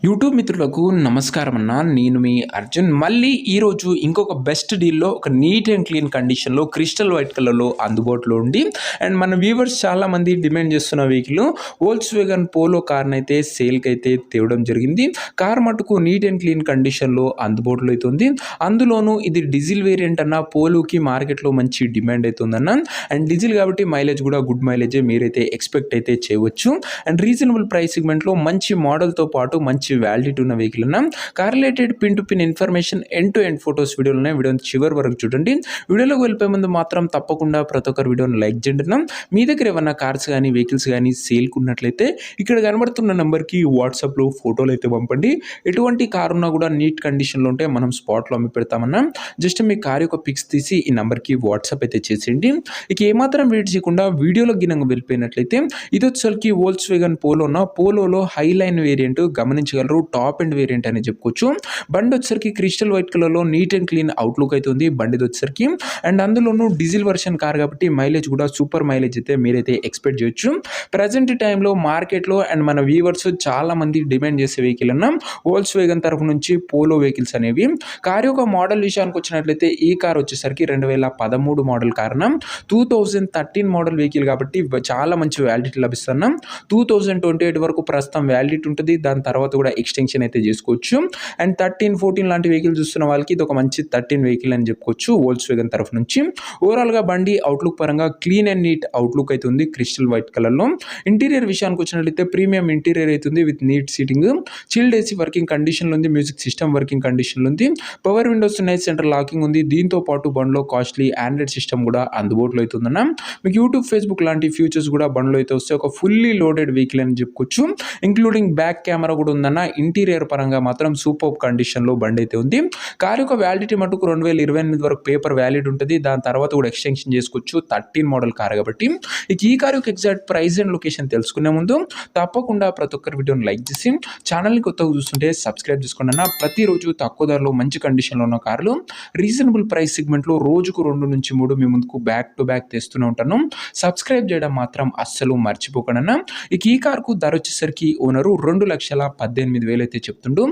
YouTube మిత్రులకు నమస్కారం అన్న. నేను మీ అర్జున్. మళ్ళీ ఈరోజు ఇంకొక బెస్ట్ డీల్‌లో ఒక నీట్ అండ్ క్లీన్ కండిషన్‌లో క్రిస్టల్ వైట్ కలర్‌లో అందుబాటులో ఉండి అండ్ మన వ్యూవర్స్ చాలామంది డిమాండ్ చేస్తున్న వెహికల్ వోల్క్స్‌వేగన్ పోలో కార్‌నైతే సేల్‌కైతే తేవడం జరిగింది. కార్ మటుకు నీట్ అండ్ క్లీన్ కండిషన్‌లో అందుబాటులో అయితే ఉంది. అందులోనూ ఇది డీజిల్ వేరియంట్ అన్న. పోలోకి మార్కెట్‌లో మంచి డిమాండ్ అయితే ఉందన్న. అండ్ డీజిల్ కాబట్టి మైలేజ్ కూడా గుడ్ మైలేజే మీరైతే ఎక్స్‌పెక్ట్ అయితే చేయవచ్చు. అండ్ రీజనబుల్ ప్రైస్ సెగ్మెంట్‌లో మంచి మోడల్‌తో పాటు మంచి వ్యాలిడిటీ ఉన్న వెహికల్ అన్న. Car related pin to pin information end to end photos వీడియోలు ఉన్నాయి. వీడియోని చివరి వరకు చూడండి. వీడియోలోకి వెళ్ళిపోయే ముందు మాత్రం తప్పకుండా ప్రతి ఒక్కరు వీడియోని లైక్ చేయండి అన్న. మీ దగ్గర ఏమన్నా కార్స్ కానీ వెహికల్స్ కానీ సేల్కి ఉన్నట్లయితే ఇక్కడ కనబడుతున్న నెంబర్కి వాట్సాప్లో ఫోటోలు అయితే పంపండి. ఎటువంటి కార్ ఉన్నా కూడా నీట్ కండిషన్లో ఉంటే మనం స్పాట్లో అమ్మి పెడతామన్నా. జస్ట్ మీ కార్ యొక్క పిక్స్ తీసి ఈ నెంబర్కి వాట్సాప్ అయితే చేసేయండి. ఇక ఏమాత్రం వెయిట్ చేయకుండా వీడియోలో గినంగా వెళ్ళిపోయినట్లయితే ఇది వచ్చేసరికి వోల్క్స్‌వేగన్ పోలోలో హై లైన్ వేరియంట్ గమనించగలరు. టాప్ అండ్ వేరియంట్ అని చెప్పుకోవచ్చు. బండి వచ్చేసరికి క్రిస్టల్ వైట్ కలర్లో నీట్ అండ్ క్లీన్ అవుట్లుక్ అయితే ఉంది బండిది వచ్చేసరికి. అండ్ అందులోనూ డీజిల్ వర్షన్ కార్ కాబట్టి మైలేజ్ కూడా సూపర్ మైలేజ్ అయితే మీరైతే ఎక్స్పెక్ట్ చేయొచ్చు. ప్రజెంట్ టైంలో మార్కెట్లో అండ్ మన వ్యూవర్స్ చాలా మంది డిమాండ్ చేసే వెహికల్ అన్న వోల్క్స్‌వేగన్ తరఫు నుంచి పోలో వెహికల్స్ అనేవి. కార్ యొక్క మోడల్ విషయానికి వచ్చినట్లయితే ఈ కార్ వచ్చేసరికి 2013 మోడల్ కారణం 2013 మోడల్ వెహికల్ కాబట్టి చాలా మంచి వ్యాలిడిటీ లభిస్తున్నాం. 2028 వరకు ప్రస్తుతం వ్యాలిడిటీ ఉంటుంది. దాని తర్వాత కూడా ఎక్స్టెన్షన్ అయితే చేసుకోవచ్చు. అండ్ 13, 14 లాంటి వెహికల్ చూస్తున్న వాళ్ళకి ఇది ఒక మంచి 13 వెహికల్ అని చెప్పుకోవచ్చు వోల్క్స్‌వేగన్ తరఫు నుంచి. ఓవరాల్గా బండి అవుట్లుక్ పరంగా క్లీన్ అండ్ నీట్ అవుట్లుక్ అయితే ఉంది క్రిస్టల్ వైట్ కలర్లో. ఇంటీరియర్ విషయానికి వచ్చినట్లయితే ప్రీమియం ఇంటీరియర్ అవుతుంది with neat seating. Chilled AC working కండిషన్లో ఉంది. మ్యూజిక్ సిస్టమ్ వర్కింగ్ కండిషన్లో ఉంది. పవర్ విండోస్ ఉన్నాయి. సెంటర్ లాకింగ్ ఉంది. దీంతో పాటు బండిలో కాస్ట్లీ ఆండ్రాయిడ్ సిస్టమ్ కూడా అందుబాటులో అవుతుందన్న. మీకు యూట్యూబ్, ఫేస్బుక్ లాంటి ఫీచర్స్ కూడా బండిలో అయితే వస్తే ఒక ఫుల్లీ లోడెడ్ వెహికల్ అని చెప్పుకోవచ్చు. ఇంక్లూడింగ్ బ్యాక్ కెమెరా కూడా ఉందన్న. ఇంటీరియర్ పరంగా మాత్రం సూపర్ కండిషన్లో బండి అయితే ఉంది. కార్ యొక్క వ్యాలిడిటీ మటుకు 2028 వరకు పేపర్ వ్యాలిడ్ ఉంటుంది. దాని తర్వాత కూడా ఎక్స్టెన్షన్ చేసుకోవచ్చు. 13 మోడల్ కార్ కాబట్టి. ఇక ఈ కార్ యొక్క ఎగ్జాక్ట్ ప్రైస్ అండ్ లొకేషన్ తెలుసుకునే ముందు తప్పకుండా ప్రతి ఒక్కరి వీడియోని లైక్ చేసి ఛానల్ని కొత్తగా చూస్తుంటే సబ్స్క్రైబ్ చేసుకోండి అన్న. ప్రతిరోజు తక్కువ ధరలో మంచి కండిషన్లో ఉన్న కార్లు రీజనబుల్ ప్రైస్ సెగ్మెంట్లో రోజుకు 2 నుంచి 3 మీ ముందుకు బ్యాక్ టు బ్యాక్ తెస్తూనే ఉంటాను. సబ్స్క్రైబ్ చేయడం మాత్రం అస్సలు మర్చిపోకండి అన్న. ఇక ఈ కార్కు ధర వచ్చేసరికి ఓనరు 2,18,000 అయితే చెప్తుండు.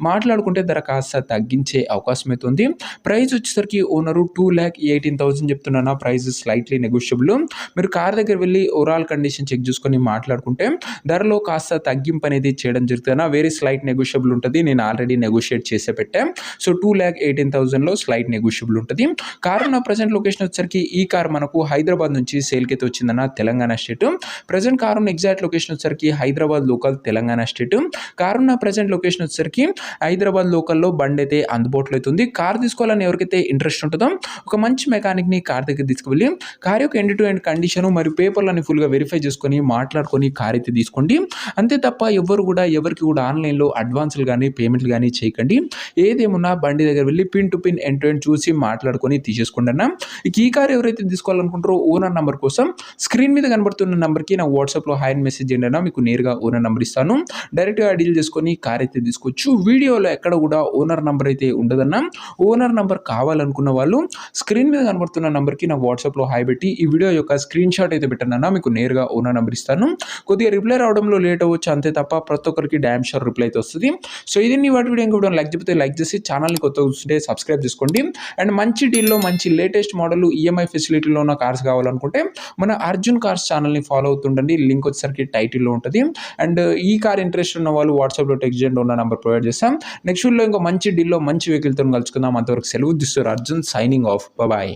మాట్లాడుకుంటే ధర కాస్త తగ్గించే అవకాశం అయితే ఉంది. ప్రైస్ వచ్చేసరికి ఓనరు 2,18,000 చెప్తున్నా. Price slightly negotiable. మీరు కార్ దగ్గర వెళ్ళి ఓవరాల్ కండిషన్ చెక్ చేసుకొని మాట్లాడుకుంటే ధరలో కాస్త తగ్గింపు అనేది చేయడం జరుగుతుందా. వెరీ స్లైట్ నెగోషియబుల్ ఉంటుంది. నేను ఆల్రెడీ నెగోషియేట్ చేసే పెట్టాను. సో 2,18,000లో స్లైట్ నెగోషియబుల్ ఉంటుంది. కార్ ఉన్న ప్రజెంట్ లొకేషన్ వచ్చేసరికి ఈ కార్ మనకు హైదరాబాద్ నుంచి సేల్కి అయితే వచ్చిందన్న. తెలంగాణ స్టేట్. ప్రజెంట్ కార్ ఉన్న ఎగ్జాక్ట్ లొకేషన్ వచ్చేసరికి Hyderabad local Telangana state. Car ఉన్న ప్రజెంట్ లొకేషన్ వచ్చేసరికి హైదరాబాద్ లోకల్లో బండి అయితే అందుబాటులో అవుతుంది. కార్ తీసుకోవాలని ఎవరికైతే ఇంట్రెస్ట్ ఉంటుందో ఒక మంచి మెకానిక్ని కార్ దగ్గర తీసుకువెళ్ళి కార్ యొక్క ఎండ్ టు ఎండ్ కండిషన్ మరియు పేపర్లని ఫుల్గా వెరిఫై చేసుకొని మాట్లాడుకొని కార్ అయితే తీసుకోండి. అంతే తప్ప ఎవరికి కూడా ఆన్లైన్లో అడ్వాన్సులు కానీ పేమెంట్లు కానీ చేయకండి. ఏదేమున్నా బండి దగ్గర వెళ్ళి pin to pin end to end చూసి మాట్లాడుకొని తీసేసుకోండి అన్న. ఇక ఈ కార్ ఎవరైతే తీసుకోవాలనుకుంటారో ఓనర్ నెంబర్ కోసం స్క్రీన్ మీద కనబడుతున్న నెంబర్కి నా వాట్సాప్లో హాయ్ అని మెసేజ్ చేయండి అన్న. మీకు నేరుగా ఓనర్ నెంబర్ ఇస్తాను. డైరెక్ట్గా డీల్ చేసుకొని కార్ అయితే తీసుకోవచ్చు. వీడియోలో ఎక్కడ కూడా ఓనర్ నెంబర్ అయితే ఉండదన్న. ఓనర్ నెంబర్ కావాలనుకున్న వాళ్ళు స్క్రీన్ మీద కనబడుతున్న నెంబర్కి నా వాట్సాప్లో హాయ్ పెట్టి ఈ వీడియో యొక్క స్క్రీన్ షాట్ అయితే పెట్టండి అన్న. మీకు నేరుగా ఓనర్ నెంబర్ ఇస్తాను. కొద్దిగా రిప్లై రావడంలో లేట్ అవ్వచ్చు అంతే తప్ప ప్రతి ఒక్కరికి డ్యామ్ షూర్ రిప్లై అయితే వస్తుంది. సో ఇది నీ వాటి వీడియో ఇంకా లైక్ చెప్తే లైక్ చేసి ఛానల్ని కొత్తగా చూస్తుంటే సబ్స్క్రైబ్ చేసుకోండి. అండ్ మంచి డీల్లో మంచి లేటెస్ట్ మోడల్ ఈఎంఐ ఫెసిలిటీలో ఉన్న కార్స్ కావాలనుకుంటే మన అర్జున్ కార్స్ ఛానల్ని ఫాలో అవుతుండండి. లింక్ వచ్చేసరికి టైటిల్లో ఉంటుంది. అండ్ ఈ కార్ ఇంట్రెస్ట్ ఉన్న వాళ్ళు వాట్సాప్లో టెక్స్ట్ చేయండి. ఉన్న నెంబర్ ప్రొవైడ్ చేస్తాం. నెక్స్ట్ వీడియోలో ఇంకో మంచి డీల్లో మంచి వెహికల్తో కలుసుకుందాం. అంతవరకు సెలవు. This your Arjun signing off. Bye.